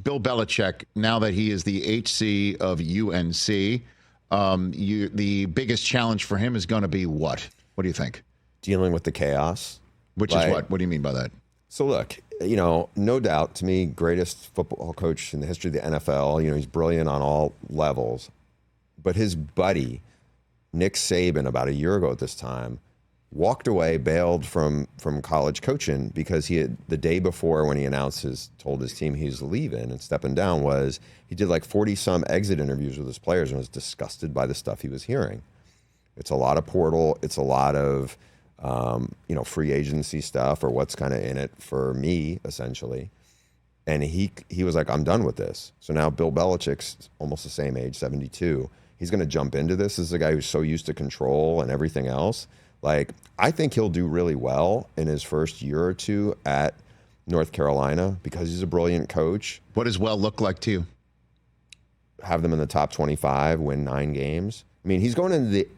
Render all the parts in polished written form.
Bill Belichick, now that he is the HC of UNC, the biggest challenge for him is going to be what? What do you think? Dealing with the chaos. Which is what? What do you mean by that? So look, no doubt, to me, greatest football coach in the history of the NFL. He's brilliant on all levels. But his buddy, Nick Saban, about a year ago at this time, walked away, bailed from college coaching because he had, the day before when he told his team he was leaving and stepping down, he did like 40-some exit interviews with his players and was disgusted by the stuff he was hearing. It's a lot of portal. It's a lot of free agency stuff or what's kind of in it for me, essentially. And he was like, I'm done with this. So now Bill Belichick's almost the same age, 72. He's going to jump into this. This is a guy who's so used to control and everything else. Like, I think he'll do really well in his first year or two at North Carolina because he's a brilliant coach. What does well look like to you? Have them in the top 25, win 9 games. I mean, he's going into the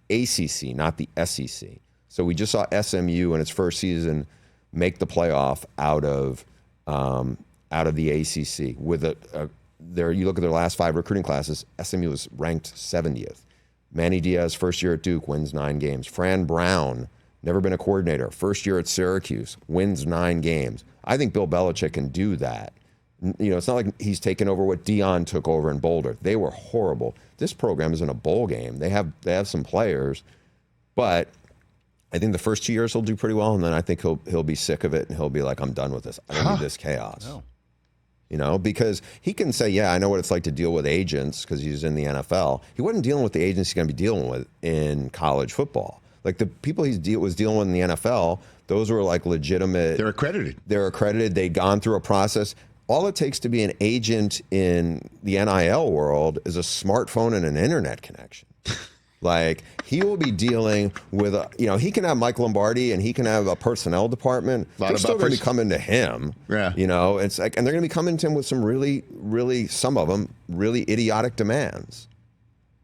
ACC, not the SEC. So we just saw SMU in its first season make the playoff out of the ACC. You look at their last 5 recruiting classes, SMU was ranked 70th. Manny Diaz, first year at Duke, wins 9 games. Fran Brown, never been a coordinator, first year at Syracuse, wins 9 games. I think Bill Belichick can do that. It's not like he's taken over what Dion took over in Boulder. They were horrible. This program is in a bowl game. They have some players, but I think the first 2 years he'll do pretty well, and then I think he'll be sick of it and he'll be like, I'm done with this. I don't need this chaos. No. Because he can say, yeah, I know what it's like to deal with agents because he's in the NFL. He wasn't dealing with the agents he's going to be dealing with in college football. Like the people was dealing with in the NFL, those were like legitimate. They're accredited. They'd gone through a process. All it takes to be an agent in the NIL world is a smartphone and an internet connection. Like, he will be dealing with, he can have Mike Lombardi and he can have a personnel department. They're still going to be coming to him. Yeah. It's like, and they're going to be coming to him with some really, really, some of them, really idiotic demands.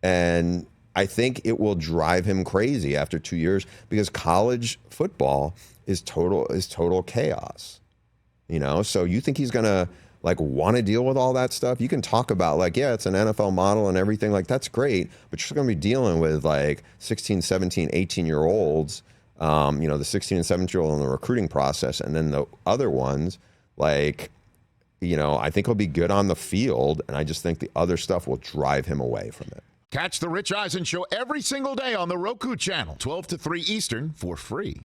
And I think it will drive him crazy after 2 years because college football is total chaos. So you think he's going to want to deal with all that stuff? You can talk about it's an NFL model and everything, that's great, but you're going to be dealing with 16, 17, 18-year-olds, the 16 and 17-year-old in the recruiting process, and then the other ones, I think he'll be good on the field, and I just think the other stuff will drive him away from it. Catch the Rich Eisen Show every single day on the Roku Channel, 12 to 3 Eastern, for free.